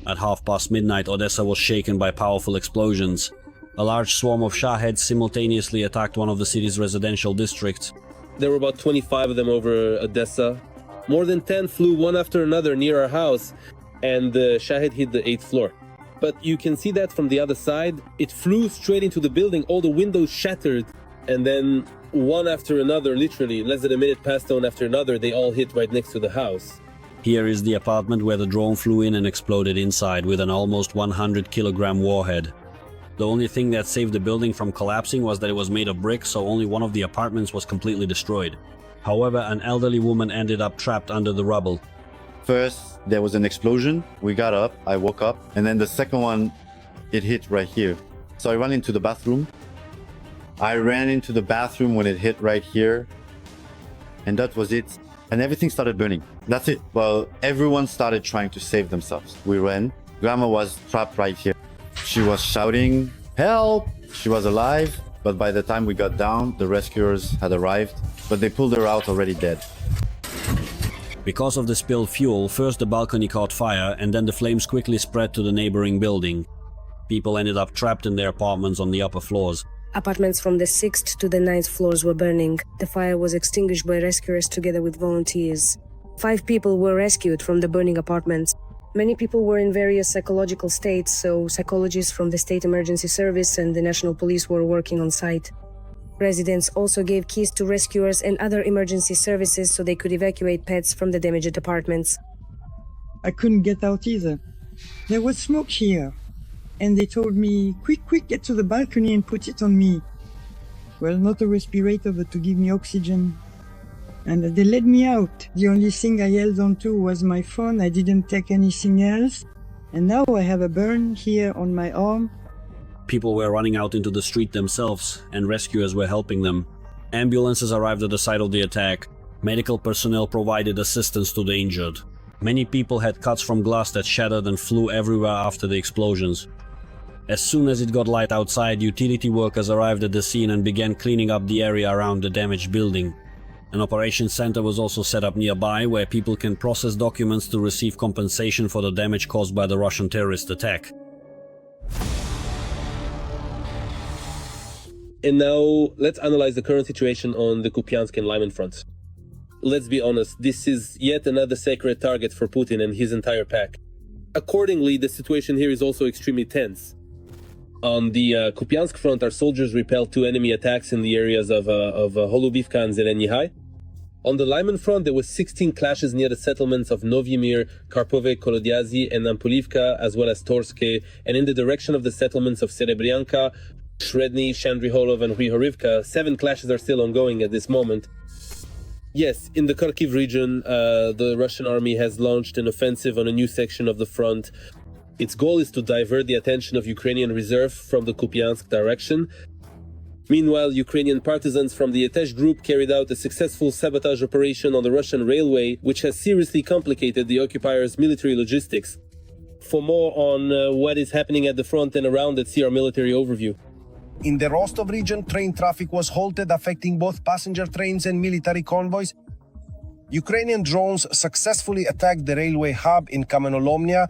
At midnight, Odessa was shaken by powerful explosions. A large swarm of Shaheds simultaneously attacked one of the city's residential districts. There were about 25 of them over Odessa. More than 10 flew one after another near our house, and the Shahed hit the 8th floor. But you can see that from the other side. It flew straight into the building, all the windows shattered, and then one after another, literally, less than a minute passed one after another, they all hit right next to the house. Here is the apartment where the drone flew in and exploded inside with an almost 100-kilogram warhead. The only thing that saved the building from collapsing was that it was made of brick, so only one of the apartments was completely destroyed. However, an elderly woman ended up trapped under the rubble. First, there was an explosion. We got up, I woke up, and then the second one, it hit right here. So I ran into the bathroom. I ran into the bathroom when it hit right here, and that was it. And everything started burning. That's it. Well, everyone started trying to save themselves. We ran. Grandma was trapped right here. She was shouting, "Help!" She was alive, but by the time we got down, the rescuers had arrived, but they pulled her out already dead. Because of the spilled fuel, first the balcony caught fire, and then the flames quickly spread to the neighboring building. People ended up trapped in their apartments on the upper floors. Apartments from the 6th to the 9th floors were burning. The fire was extinguished by rescuers together with volunteers. 5 people were rescued from the burning apartments. Many people were in various psychological states, so psychologists from the State Emergency Service and the National Police were working on site. Residents also gave keys to rescuers and other emergency services so they could evacuate pets from the damaged apartments. I couldn't get out either. There was smoke here, and they told me, quick, get to the balcony and put it on me. Well, not a respirator, but to give me oxygen. And they let me out. The only thing I held on to was my phone. I didn't take anything else. And now I have a burn here on my arm. People were running out into the street themselves, and rescuers were helping them. Ambulances arrived at the site of the attack. Medical personnel provided assistance to the injured. Many people had cuts from glass that shattered and flew everywhere after the explosions. As soon as it got light outside, utility workers arrived at the scene and began cleaning up the area around the damaged building. An operations center was also set up nearby where people can process documents to receive compensation for the damage caused by the Russian terrorist attack. And now, let's analyze the current situation on the Kupiansk and Lyman fronts. Let's be honest, this is yet another sacred target for Putin and his entire pack. Accordingly, the situation here is also extremely tense. On the Kupiansk front, our soldiers repelled 2 enemy attacks in the areas of Holubivka and Zeleny High. On the Lyman front, there were 16 clashes near the settlements of Novyemir, Karpove, Kolodyazy, and Nampulivka, as well as Torske, and in the direction of the settlements of Serebryanka, Shredny, Shandriholov, and Hryhorivka. 7 clashes are still ongoing at this moment. Yes, in the Kharkiv region, the Russian army has launched an offensive on a new section of the front. Its goal is to divert the attention of Ukrainian reserve from the Kupiansk direction. Meanwhile, Ukrainian partisans from the Atesh group carried out a successful sabotage operation on the Russian railway, which has seriously complicated the occupiers' military logistics. For more on what is happening at the front and around, let's see our military overview. In the Rostov region, train traffic was halted, affecting both passenger trains and military convoys. Ukrainian drones successfully attacked the railway hub in Kamenolomnya,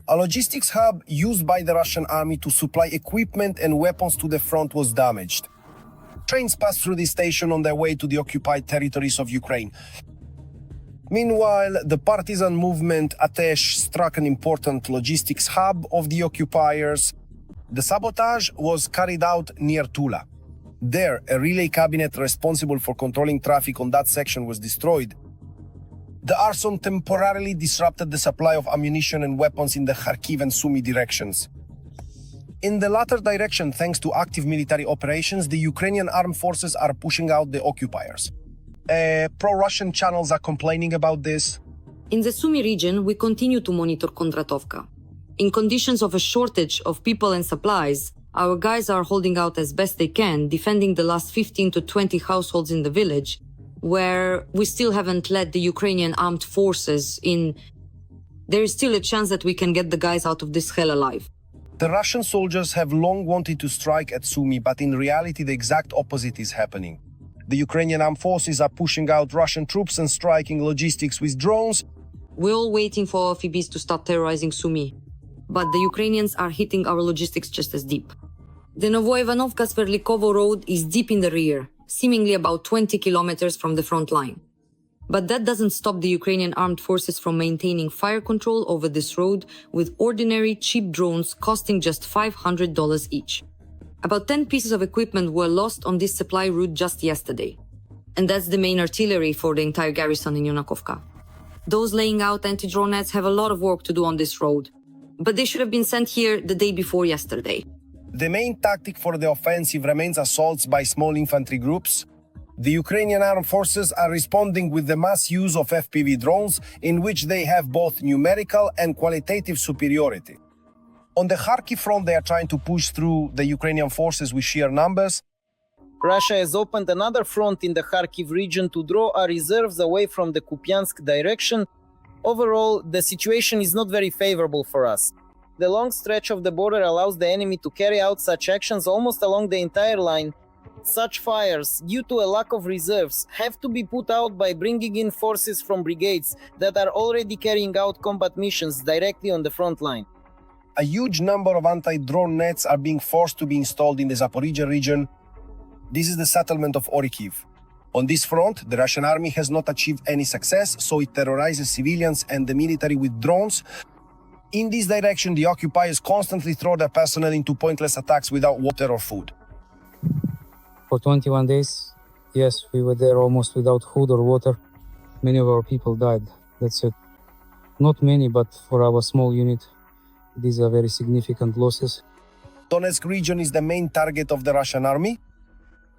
a logistics hub used by the Russian army to supply equipment and weapons to the front was damaged. Trains passed through this station on their way to the occupied territories of Ukraine. Meanwhile, the partisan movement Atesh struck an important logistics hub of the occupiers. The sabotage was carried out near Tula. There, a relay cabinet responsible for controlling traffic on that section was destroyed. The arson temporarily disrupted the supply of ammunition and weapons in the Kharkiv and Sumy directions. In the latter direction, thanks to active military operations, the Ukrainian armed forces are pushing out the occupiers. Pro-Russian channels are complaining about this. In the Sumy region, we continue to monitor Kondratovka. In conditions of a shortage of people and supplies, our guys are holding out as best they can, defending the last 15 to 20 households in the village, where we still haven't let the Ukrainian armed forces in. There is still a chance that we can get the guys out of this hell alive. The Russian soldiers have long wanted to strike at Sumy, but in reality the exact opposite is happening. The Ukrainian armed forces are pushing out Russian troops and striking logistics with drones. We're all waiting for amphibies to start terrorizing Sumy. But the Ukrainians are hitting our logistics just as deep. The Novoivanovka-Sverlikovo road is deep in the rear, seemingly about 20 kilometers from the front line. But that doesn't stop the Ukrainian armed forces from maintaining fire control over this road with ordinary, cheap drones costing just $500 each. About 10 pieces of equipment were lost on this supply route just yesterday. And that's the main artillery for the entire garrison in Yunakovka. Those laying out anti-drone nets have a lot of work to do on this road. But they should have been sent here the day before yesterday. The main tactic for the offensive remains assaults by small infantry groups. The Ukrainian armed forces are responding with the mass use of FPV drones, in which they have both numerical and qualitative superiority. On the Kharkiv front, they are trying to push through the Ukrainian forces with sheer numbers. Russia has opened another front in the Kharkiv region to draw our reserves away from the Kupiansk direction. Overall, the situation is not very favorable for us. The long stretch of the border allows the enemy to carry out such actions almost along the entire line. Such fires, due to a lack of reserves, have to be put out by bringing in forces from brigades that are already carrying out combat missions directly on the front line. A huge number of anti-drone nets are being forced to be installed in the Zaporizhia region. This is the settlement of Orikiv. On this front, the Russian army has not achieved any success, so it terrorizes civilians and the military with drones. In this direction, the occupiers constantly throw their personnel into pointless attacks without water or food. For 21 days, yes, we were there almost without food or water. Many of our people died, that's it. Not many, but for our small unit, these are very significant losses. Donetsk region is the main target of the Russian army.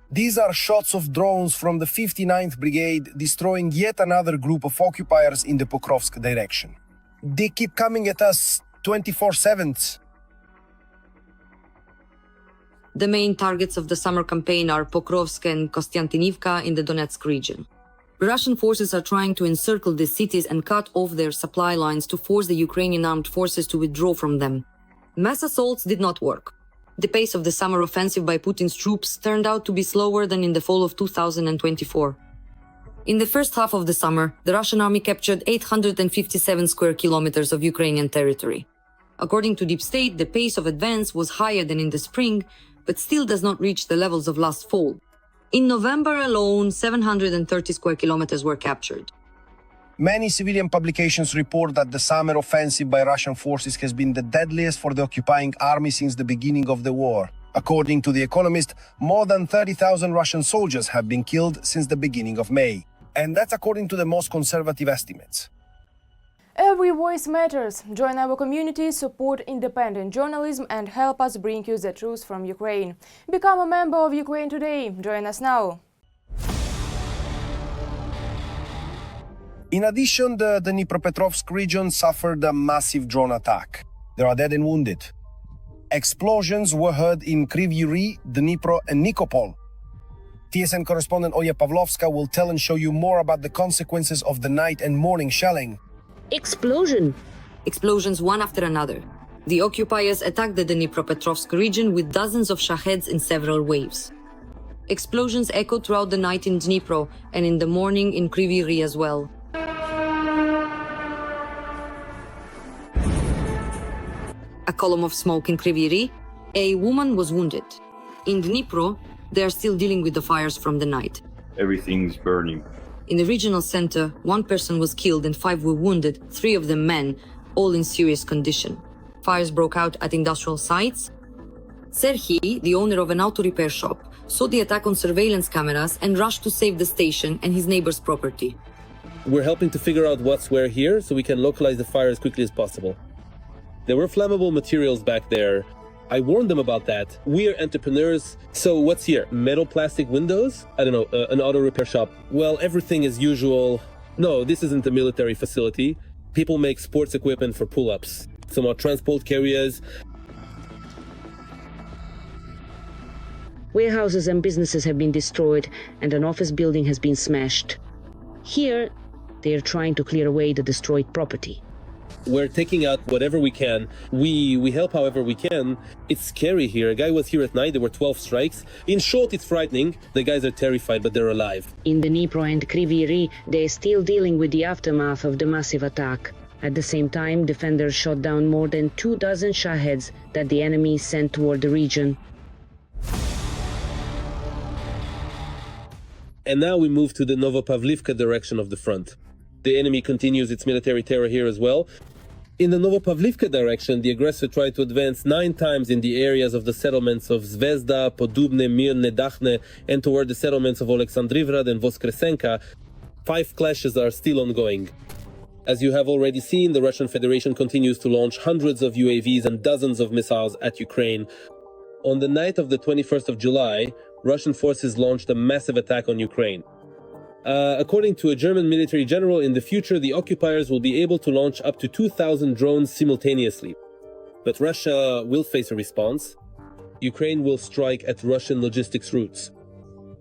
These are shots of drones from the 59th Brigade destroying yet another group of occupiers in the Pokrovsk direction. They keep coming at us 24/7. The main targets of the summer campaign are Pokrovsk and Kostiantynivka in the Donetsk region. Russian forces are trying to encircle these cities and cut off their supply lines to force the Ukrainian armed forces to withdraw from them. Mass assaults did not work. The pace of the summer offensive by Putin's troops turned out to be slower than in the fall of 2024. In the first half of the summer, the Russian army captured 857 square kilometers of Ukrainian territory. According to Deep State, the pace of advance was higher than in the spring, but still does not reach the levels of last fall. In November alone, 730 square kilometers were captured. Many civilian publications report that the summer offensive by Russian forces has been the deadliest for the occupying army since the beginning of the war. According to The Economist, more than 30,000 Russian soldiers have been killed since the beginning of May. And that's according to the most conservative estimates. Every voice matters. Join our community, support independent journalism and help us bring you the truth from Ukraine. Become a member of Ukraine Today. Join us now. In addition, the Dnipropetrovsk region suffered a massive drone attack. There are dead and wounded. Explosions were heard in Kryvyi Rih, Dnipro and Nikopol. TSN correspondent Oya Pavlovska will tell and show you more about the consequences of the night and morning shelling. Explosions one after another. The occupiers attacked the Dnipropetrovsk region with dozens of Shaheds in several waves. Explosions echoed throughout the night in Dnipro and in the morning in Kryvyi Rih as well. A column of smoke in Kryvyi Rih. A woman was wounded. In Dnipro, they are still dealing with the fires from the night. Everything's burning. In the regional center, 1 person was killed and 5 were wounded, 3 of them men, all in serious condition. Fires broke out at industrial sites. Serhiy, the owner of an auto repair shop, saw the attack on surveillance cameras and rushed to save the station and his neighbor's property. We're helping to figure out what's where here so we can localize the fire as quickly as possible. There were flammable materials back there. I warned them about that. We are entrepreneurs. So what's here? Metal plastic windows? I don't know, an auto repair shop. Well, everything is usual. No, this isn't a military facility. People make sports equipment for pull-ups. Some are transport carriers. Warehouses and businesses have been destroyed and an office building has been smashed. Here, they are trying to clear away the destroyed property. We're taking out whatever we can. We help however we can. It's scary here. A guy was here at night. There were 12 strikes. In short, it's frightening. The guys are terrified, but they're alive. In the Dnipro and Kryvyi Rih, they're still dealing with the aftermath of the massive attack. At the same time, defenders shot down more than 24 Shaheds that the enemy sent toward the region. And now we move to the Novopavlivka direction of the front. The enemy continues its military terror here as well. In the Novopavlivka direction, the aggressor tried to advance 9 times in the areas of the settlements of Zvezda, Podubne, Mirne, Dakhne, and toward the settlements of Oleksandrivrad and Voskresenka. 5 clashes are still ongoing. As you have already seen, the Russian Federation continues to launch hundreds of UAVs and dozens of missiles at Ukraine. On the night of the 21st of July, Russian forces launched a massive attack on Ukraine. According to a German military general, in the future, the occupiers will be able to launch up to 2,000 drones simultaneously. But Russia will face a response. Ukraine will strike at Russian logistics routes.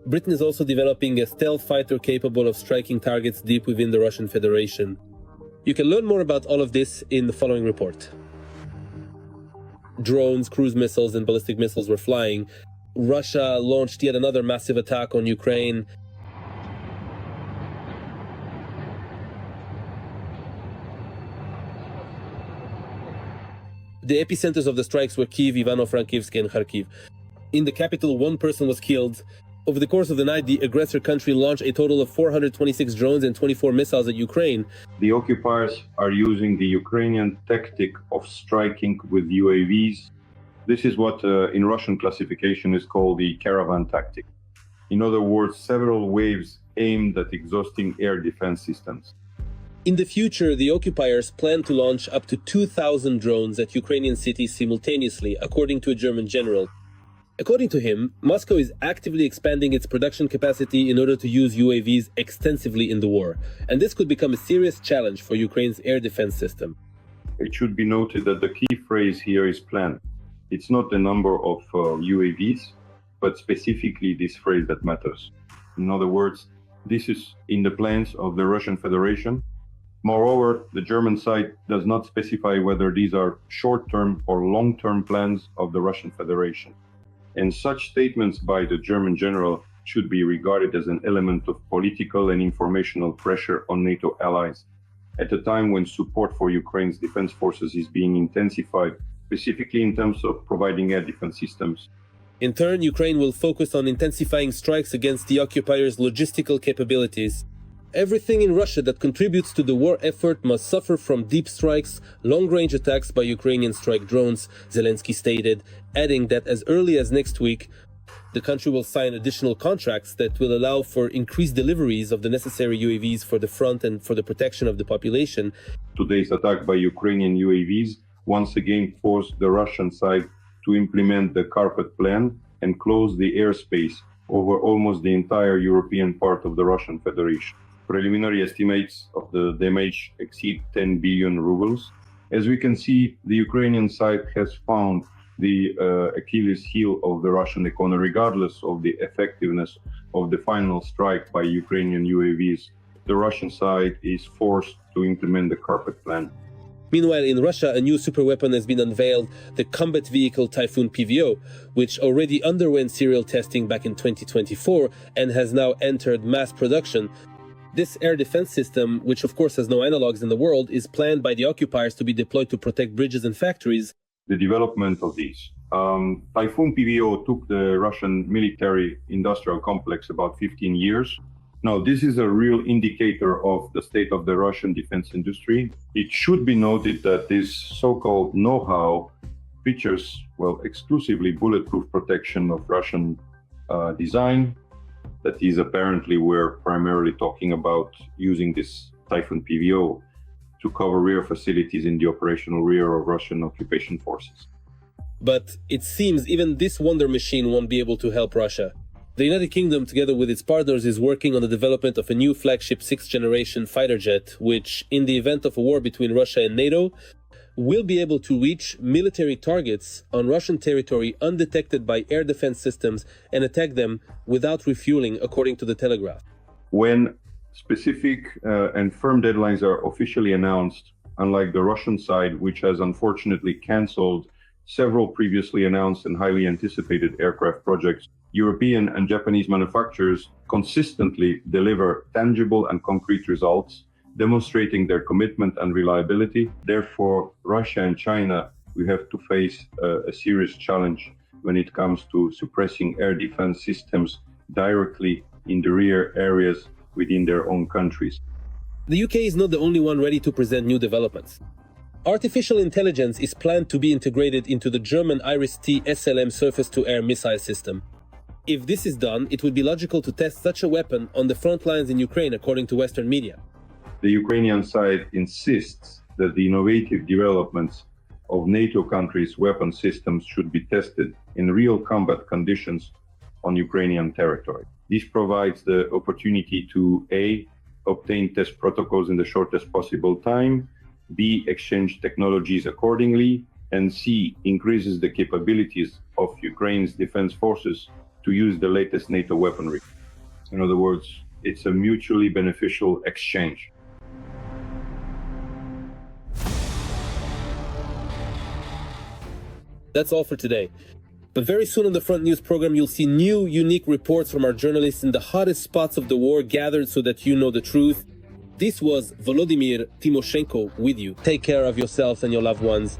Britain is also developing a stealth fighter capable of striking targets deep within the Russian Federation. You can learn more about all of this in the following report. Drones, cruise missiles, and ballistic missiles were flying. Russia launched yet another massive attack on Ukraine. The epicenters of the strikes were Kyiv, Ivano-Frankivsk, and Kharkiv. In the capital, 1 person was killed. Over the course of the night, the aggressor country launched a total of 426 drones and 24 missiles at Ukraine. The occupiers are using the Ukrainian tactic of striking with UAVs. This is what in Russian classification is called the caravan tactic. In other words, several waves aimed at exhausting air defense systems. In the future, the occupiers plan to launch up to 2,000 drones at Ukrainian cities simultaneously, according to a German general. According to him, Moscow is actively expanding its production capacity in order to use UAVs extensively in the war, and this could become a serious challenge for Ukraine's air defense system. It should be noted that the key phrase here is plan. It's not the number of UAVs, but specifically this phrase that matters. In other words, this is in the plans of the Russian Federation. Moreover, the German side does not specify whether these are short-term or long-term plans of the Russian Federation. And such statements by the German general should be regarded as an element of political and informational pressure on NATO allies at a time when support for Ukraine's defense forces is being intensified, specifically in terms of providing air defense systems. In turn, Ukraine will focus on intensifying strikes against the occupiers' logistical capabilities. Everything in Russia that contributes to the war effort must suffer from deep strikes, long-range attacks by Ukrainian strike drones, Zelensky stated, adding that as early as next week, the country will sign additional contracts that will allow for increased deliveries of the necessary UAVs for the front and for the protection of the population. Today's attack by Ukrainian UAVs once again forced the Russian side to implement the Carpet Plan and close the airspace over almost the entire European part of the Russian Federation. Preliminary estimates of the damage exceed 10 billion rubles. As we can see, the Ukrainian side has found the Achilles heel of the Russian economy, regardless of the effectiveness of the final strike by Ukrainian UAVs. The Russian side is forced to implement the Carpet Plan. Meanwhile, in Russia, a new superweapon has been unveiled, the combat vehicle Typhoon PVO, which already underwent serial testing back in 2024 and has now entered mass production. This air defense system, which of course has no analogs in the world, is planned by the occupiers to be deployed to protect bridges and factories. The development of these. Typhoon PVO took the Russian military industrial complex about 15 years. Now, this is a real indicator of the state of the Russian defense industry. It should be noted that this so-called know-how features, well, exclusively bulletproof protection of Russian design. That is, apparently, we're primarily talking about using this Typhoon PVO to cover rear facilities in the operational rear of Russian occupation forces. But it seems even this wonder machine won't be able to help Russia. The United Kingdom, together with its partners, is working on the development of a new flagship 6th-generation fighter jet, which, in the event of a war between Russia and NATO, will be able to reach military targets on Russian territory undetected by air defense systems and attack them without refueling, according to the Telegraph. When specific and firm deadlines are officially announced, unlike the Russian side, which has unfortunately cancelled several previously announced and highly anticipated aircraft projects. European and Japanese manufacturers consistently deliver tangible and concrete results, demonstrating their commitment and reliability. Therefore, Russia and China, we have to face a serious challenge when it comes to suppressing air defense systems directly in the rear areas within their own countries. The UK is not the only one ready to present new developments. Artificial intelligence is planned to be integrated into the German IRIS-T SLM surface-to-air missile system. If this is done, it would be logical to test such a weapon on the front lines in Ukraine, according to Western media. The Ukrainian side insists that the innovative developments of NATO countries' weapon systems should be tested in real combat conditions on Ukrainian territory. This provides the opportunity to A, obtain test protocols in the shortest possible time, B, exchange technologies accordingly, and C, increases the capabilities of Ukraine's defense forces to use the latest NATO weaponry. In other words, it's a mutually beneficial exchange. That's all for today. But very soon on the Front News program, you'll see new, unique reports from our journalists in the hottest spots of the war gathered so that you know the truth. This was Volodymyr Timoshenko with you. Take care of yourselves and your loved ones.